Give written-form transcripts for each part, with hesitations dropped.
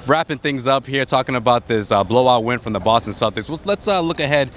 wrapping things up here, talking about this blowout win from the Boston Celtics. Let's look ahead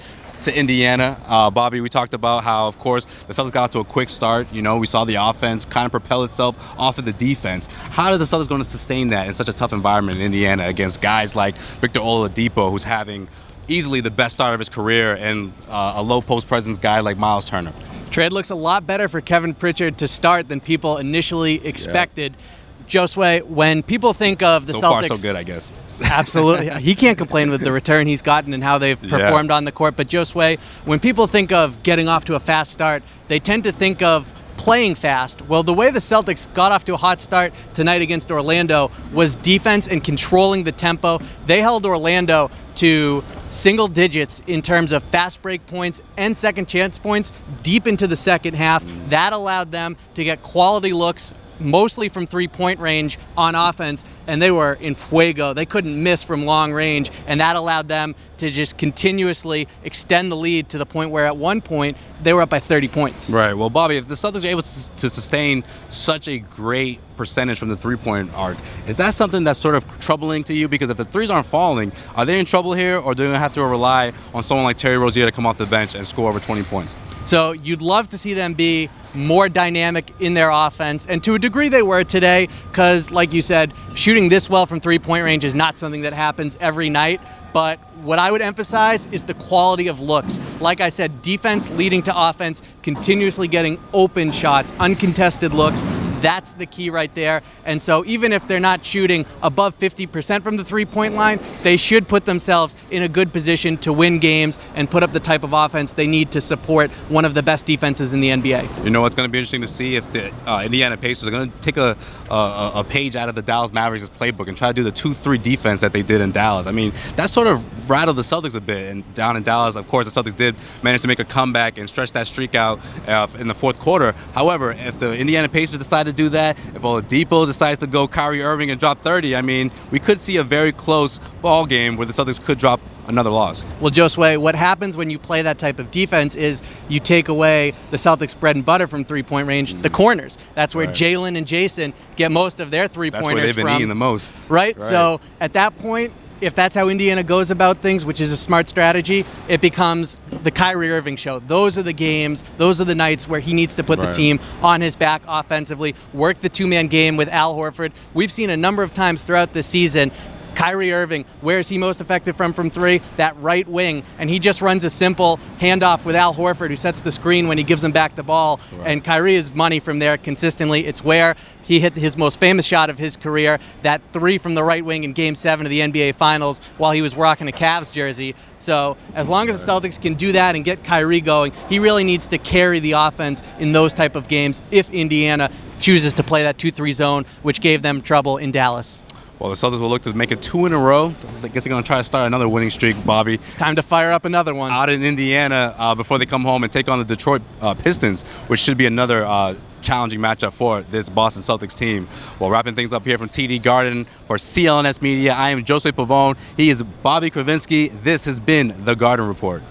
to Indiana. Bobby, we talked about how, of course, the Celtics got off to a quick start. You know, we saw the offense kind of propel itself off of the defense. How are the Celtics going to sustain that in such a tough environment in Indiana against guys like Victor Oladipo, who's having easily the best start of his career, and a low post presence guy like Miles Turner? Trade looks a lot better for Kevin Pritchard to start than people initially expected. Yeah. Josue, when people think of the Celtics... So far, so good, I guess. Absolutely. He can't complain with the return he's gotten and how they've performed on the court. But Josue, when people think of getting off to a fast start, they tend to think of playing fast. Well, the way the Celtics got off to a hot start tonight against Orlando was defense and controlling the tempo. They held Orlando to single digits in terms of fast break points and second chance points deep into the second half. That allowed them to get quality looks, mostly from three-point range on offense, and they were in fuego. They couldn't miss from long range, and that allowed them to just continuously extend the lead to the point where at one point they were up by 30 points. Right. Well, Bobby, if the Celtics are able to sustain such a great percentage from the three-point arc, is that something that's sort of troubling to you? Because if the threes aren't falling, are they in trouble here, or are they going to have to rely on someone like Terry Rozier to come off the bench and score over 20 points? So you'd love to see them be more dynamic in their offense, and to a degree they were today, because like you said, shooting this well from three-point range is not something that happens every night. But what I would emphasize is the quality of looks. Like I said, defense leading to offense, continuously getting open shots, uncontested looks. That's the key right there. And so even if they're not shooting above 50% from the three-point line, they should put themselves in a good position to win games and put up the type of offense they need to support one of the best defenses in the NBA. You know, it's going to be interesting to see if the Indiana Pacers are going to take a page out of the Dallas Mavericks playbook and try to do the 2-3 defense that they did in Dallas. I mean, that sort of rattled the Celtics a bit. And down in Dallas, of course, the Celtics did manage to make a comeback and stretch that streak out in the fourth quarter. However, if the Indiana Pacers decide to do that, if Oladipo decides to go Kyrie Irving and drop 30, I mean, we could see a very close ball game where the Celtics could drop another loss. Well, Josue, what happens when you play that type of defense is you take away the Celtics' bread and butter from three-point range, the corners. That's where Jalen and Jason get most of their three-pointers from. That's where they've been eating the most. Right? So at that point, if that's how Indiana goes about things, which is a smart strategy, it becomes the Kyrie Irving show. Those are the games, those are the nights where he needs to put the team on his back offensively, work the two-man game with Al Horford. We've seen a number of times throughout the season Kyrie Irving, where is he most effective from three? That right wing. And he just runs a simple handoff with Al Horford, who sets the screen when he gives him back the ball. And Kyrie is money from there consistently. It's where he hit his most famous shot of his career, that three from the right wing in Game 7 of the NBA Finals while he was rocking a Cavs jersey. So as long as the Celtics can do that and get Kyrie going, he really needs to carry the offense in those type of games if Indiana chooses to play that 2-3 zone, which gave them trouble in Dallas. Well, the Celtics will look to make it 2 in a row. I guess they're going to try to start another winning streak, Bobby. It's time to fire up another one. Out in Indiana before they come home and take on the Detroit Pistons, which should be another challenging matchup for this Boston Celtics team. Well, wrapping things up here from TD Garden for CLNS Media, I am Josue Pavone. He is Bobby Kravinsky. This has been The Garden Report.